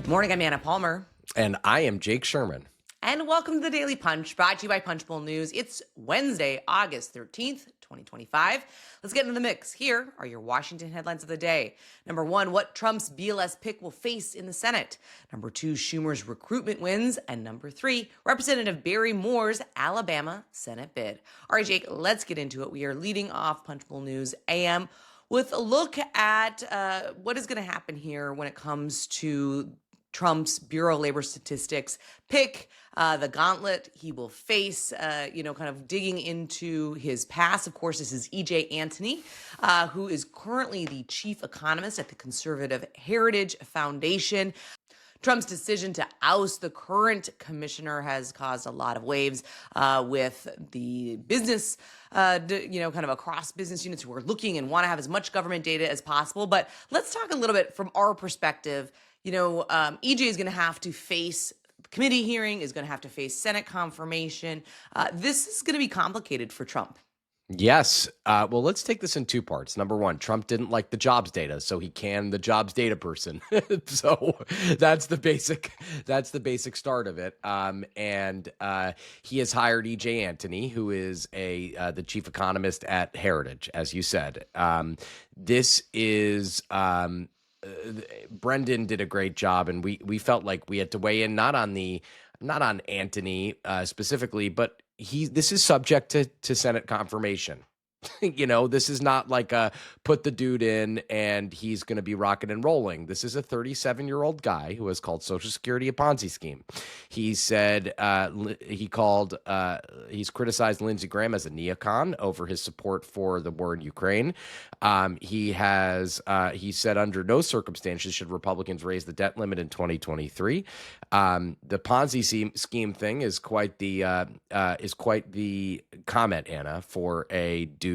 Morning, I'm Anna Palmer. And I am Jake Sherman. And welcome to the Daily Punch, brought to you by Punchbowl News. It's Wednesday, August 13th, 2025. Let's get into the mix. Here are your Washington headlines of the day. Number one, what Trump's BLS pick will face in the Senate. Number two, Schumer's recruitment wins. And number three, Representative Barry Moore's Alabama Senate bid. All right, Jake, let's get into it. We are leading off Punchbowl News AM with a look at what is going to happen here when it comes to Trump's Bureau of Labor Statistics pick, the gauntlet he will face, kind of digging into his past. Of course, this is E.J. Antony, who is currently the chief economist at the conservative Heritage Foundation. Trump's decision to oust the current commissioner has caused a lot of waves with the business, kind of across business units who are looking and want to have as much government data as possible. But let's talk a little bit from our perspective. EJ is going to have to face committee hearing, is going to have to face Senate confirmation. This is going to be complicated for Trump. Yes. Well, let's take this in two parts. Number one, Trump didn't like the jobs data, so he canned the jobs data person. So that's the basic start of it. And he has hired E.J. Antony, who is the chief economist at Heritage, as you said. This is Brendan did a great job, and we felt like we had to weigh in not on Antony specifically, but this is subject to Senate confirmation. This is not like a put the dude in and he's going to be rocking and rolling. This is a 37-year-old guy who has called Social Security a Ponzi scheme. He said he's criticized Lindsey Graham as a neocon over his support for the war in Ukraine. He said under no circumstances should Republicans raise the debt limit in 2023. The Ponzi scheme thing is quite the comment, Anna, for a dude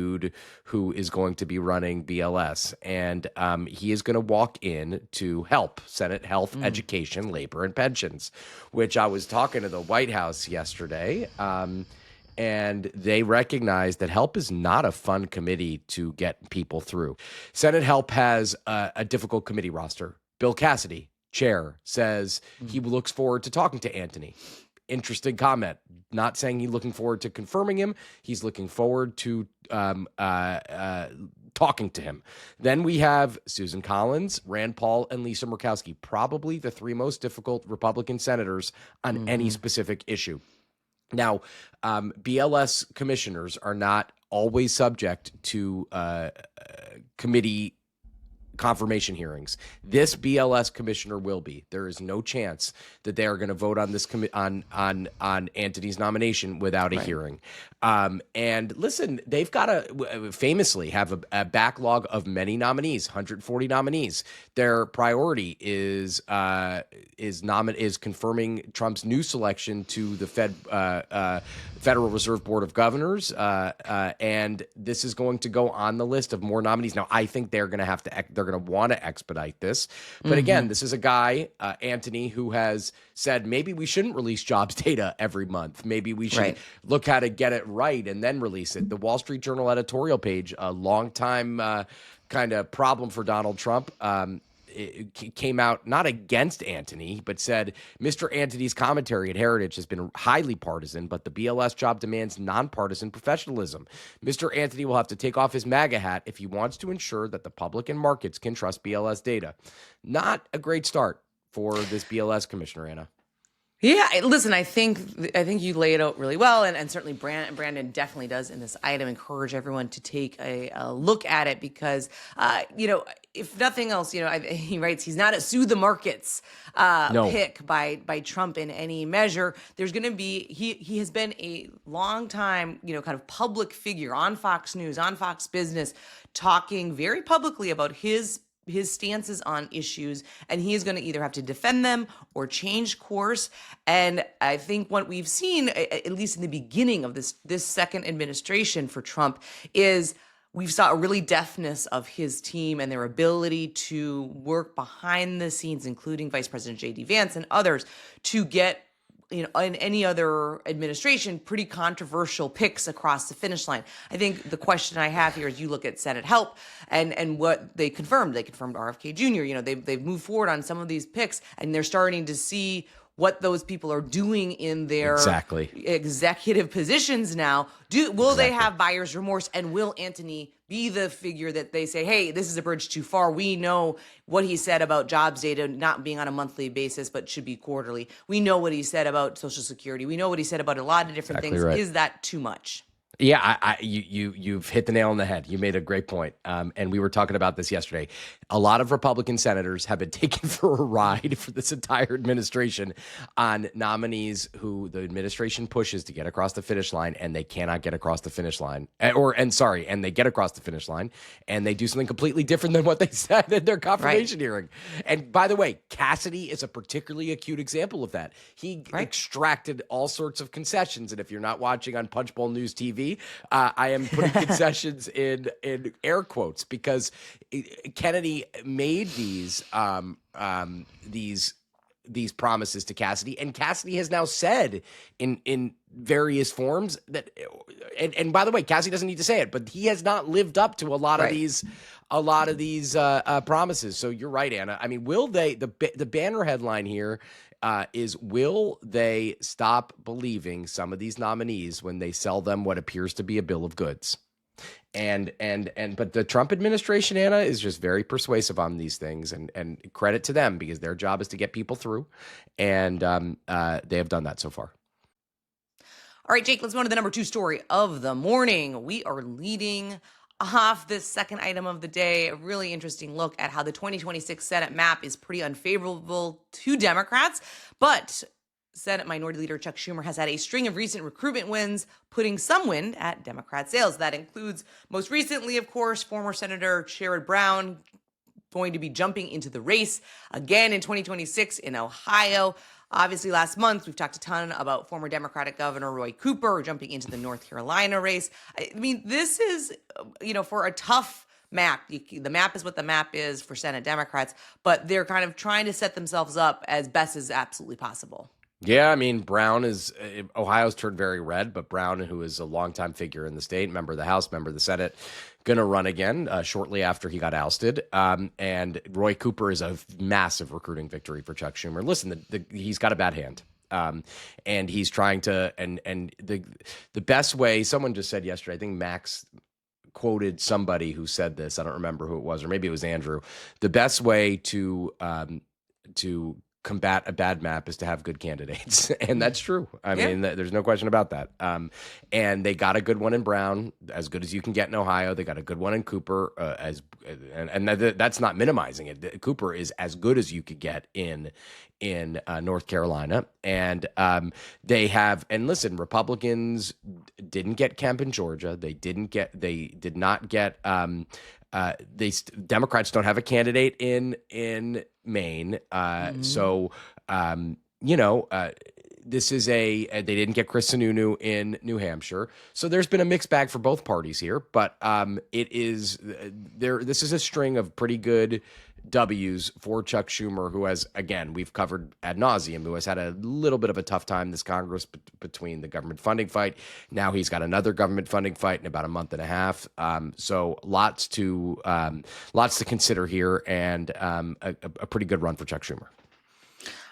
who is going to be running BLS, and he is going to walk in to help Senate Health, Education, Labor, and Pensions, which I was talking to the White House yesterday, and they recognize that HELP is not a fun committee to get people through. Senate HELP has a difficult committee roster. Bill Cassidy, chair, says he looks forward to talking to Antony. Interesting comment. Not saying he's looking forward to confirming him. He's looking forward to talking to him. Then we have Susan Collins, Rand Paul, and Lisa Murkowski, probably the three most difficult Republican senators on any specific issue. Now, BLS commissioners are not always subject to committee confirmation hearings. This BLS commissioner will be. There is no chance that they are going to vote on this on Antony's nomination without a hearing. And listen, they've got to famously have a backlog of many nominees, 140 nominees. Their priority is confirming Trump's new selection to the Federal Reserve Board of Governors, and this is going to go on the list of more nominees. Now, I think they're going to want to expedite this, but again, this is a guy, Antony, who has said maybe we shouldn't release jobs data every month. Maybe we should look how to get it right and then release it. The Wall Street Journal editorial page, a longtime kind of problem for Donald Trump, it came out not against Antony, but said Mr. Antony's commentary at Heritage has been highly partisan, but the BLS job demands nonpartisan professionalism. Mr. Antony will have to take off his MAGA hat if he wants to ensure that the public and markets can trust BLS data. Not a great start for this BLS commissioner, Anna. Yeah, listen, I think you lay it out really well, and certainly Brandon definitely does in this item encourage everyone to take a look at it because, if nothing else, he writes he's not a sue the markets pick by Trump in any measure. There's going to be he has been a long time kind of public figure on Fox News, on Fox Business, talking very publicly about his stances on issues, and he is going to either have to defend them or change course. And I think what we've seen, at least in the beginning of this second administration for Trump, is we've saw a really deftness of his team and their ability to work behind the scenes, including Vice President J.D. Vance and others, to get in any other administration, pretty controversial picks across the finish line. I think the question I have here is you look at Senate Help and what they confirmed. They confirmed RFK Jr. They've moved forward on some of these picks, and they're starting to see what those people are doing in their executive positions now. Will they have buyer's remorse, and will Anthony be the figure that they say, hey, this is a bridge too far? We know what he said about jobs data not being on a monthly basis, but should be quarterly. We know what he said about Social Security. We know what he said about a lot of different things. Right. Is that too much? Yeah, you've hit the nail on the head. You made a great point. And we were talking about this yesterday. A lot of Republican senators have been taken for a ride for this entire administration on nominees who the administration pushes to get across the finish line, and they cannot get across the finish line. And they get across the finish line, and they do something completely different than what they said in their confirmation hearing. And by the way, Cassidy is a particularly acute example of that. He extracted all sorts of concessions, and if you're not watching on Punchbowl News TV, I am putting concessions in air quotes, because Kennedy made these promises to Cassidy, and Cassidy has now said in various forms that, and by the way, Cassidy doesn't need to say it, but he has not lived up to a lot of these promises. So you're right, Anna. I mean, will they? The banner headline here is, will they stop believing some of these nominees when they sell them what appears to be a bill of goods? But the Trump administration, Anna, is just very persuasive on these things, and credit to them, because their job is to get people through, and they have done that so far. All right, Jake, let's go to the number 2 story of the morning. We are leading off this second item of the day, a really interesting look at how the 2026 Senate map is pretty unfavorable to Democrats, but Senate Minority Leader Chuck Schumer has had a string of recent recruitment wins, putting some wind at Democrat sails. That includes, most recently, of course, former Senator Sherrod Brown going to be jumping into the race again in 2026 in Ohio. Obviously, last month, we've talked a ton about former Democratic Governor Roy Cooper jumping into the North Carolina race. I mean, this is, for a tough map. The map is what the map is for Senate Democrats, but they're kind of trying to set themselves up as best as absolutely possible. Yeah, I mean, Ohio's turned very red, but Brown, who is a longtime figure in the state, member of the House, member of the Senate, going to run again shortly after he got ousted. And Roy Cooper is a massive recruiting victory for Chuck Schumer. Listen, he's got a bad hand. And he's trying to, and the best way, someone just said yesterday, I think Max quoted somebody who said this, I don't remember who it was, or maybe it was Andrew. The best way to combat a bad map is to have good candidates. And that's true. I mean, there's no question about that. And they got a good one in Brown, as good as you can get in Ohio. They got a good one in Cooper, that's not minimizing it. Cooper is as good as you could get in North Carolina. And they have, and listen, Republicans didn't get Kemp in Georgia. They did not get Democrats don't have a candidate in Maine. So, this is they didn't get Chris Sununu in New Hampshire. So there's been a mixed bag for both parties here, but this is a string of pretty good W's for Chuck Schumer, who has, again, we've covered ad nauseum, who has had a little bit of a tough time this Congress between the government funding fight. Now he's got another government funding fight in about a month and a half. So lots to consider here, and a pretty good run for Chuck Schumer.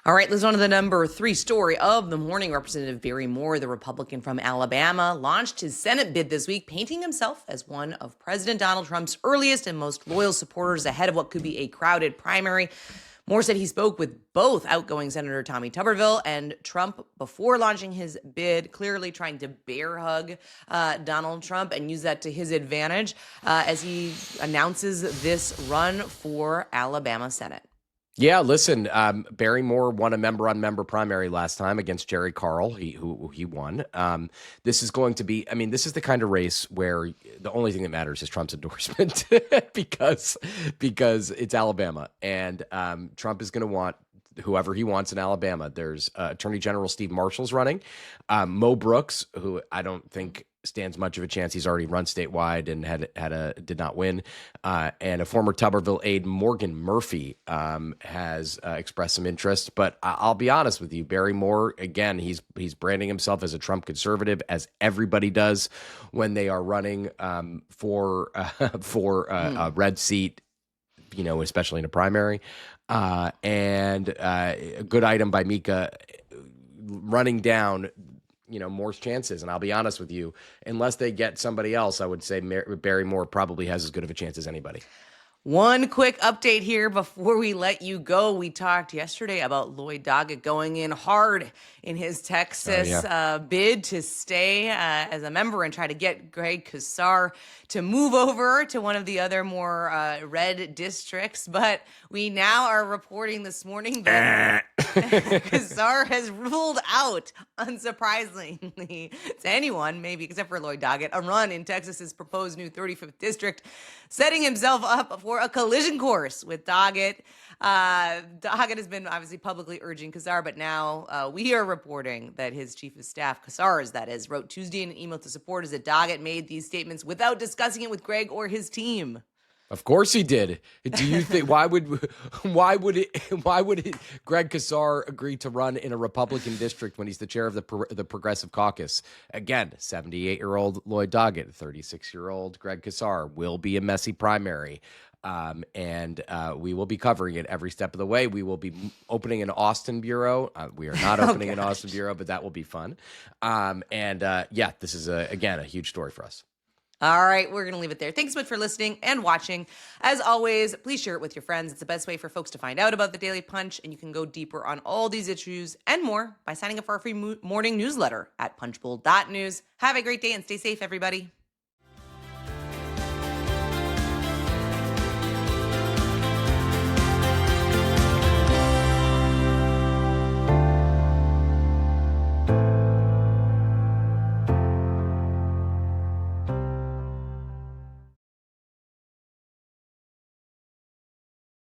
All right, let's go on to the number 3 story of the morning. Representative Barry Moore, the Republican from Alabama, launched his Senate bid this week, painting himself as one of President Donald Trump's earliest and most loyal supporters ahead of what could be a crowded primary. Moore said he spoke with both outgoing Senator Tommy Tuberville and Trump before launching his bid, clearly trying to bear hug Donald Trump and use that to his advantage as he announces this run for Alabama Senate. Yeah, listen, Barry Moore won a member-on-member primary last time against Jerry Carl, who he won. This is going to be, this is the kind of race where the only thing that matters is Trump's endorsement because it's Alabama, and Trump is going to want whoever he wants in Alabama. There's Attorney General Steve Marshall's running, Mo Brooks, who I don't think stands much of a chance. He's already run statewide and did not win. And a former Tuberville aide, Morgan Murphy, has expressed some interest. But I'll be honest with you, Barry Moore, again, he's branding himself as a Trump conservative, as everybody does when they are running for a red seat, especially in a primary. And a good item by Mika, running down Moore's chances. And I'll be honest with you, unless they get somebody else, I would say Barry Moore probably has as good of a chance as anybody. One quick update here before we let you go. We talked yesterday about Lloyd Doggett going in hard in his Texas bid to stay as a member and try to get Greg Casar to move over to one of the other more red districts. But we now are reporting this morning that Casar has ruled out, unsurprisingly to anyone, maybe except for Lloyd Doggett, a run in Texas's proposed new 35th district, setting himself up for a collision course with Doggett. Doggett has been obviously publicly urging Casar, but now we are reporting that his chief of staff, Casar's that is, wrote Tuesday in an email to supporters that Doggett made these statements without discussing it with Greg or his team. Of course he did. Do you think why would Greg Casar agree to run in a Republican district when he's the chair of the Progressive Caucus? Again, 78-year-old Lloyd Doggett, 36-year-old Greg Casar will be a messy primary. And we will be covering it every step of the way. We will be opening an Austin bureau. We are not opening an Austin bureau, but that will be fun. This is again a huge story for us. All right, we're going to leave it there. Thanks so much for listening and watching. As always, please share it with your friends. It's the best way for folks to find out about the Daily Punch, and you can go deeper on all these issues and more by signing up for our free morning newsletter at punchbowl.news. Have a great day and stay safe, everybody.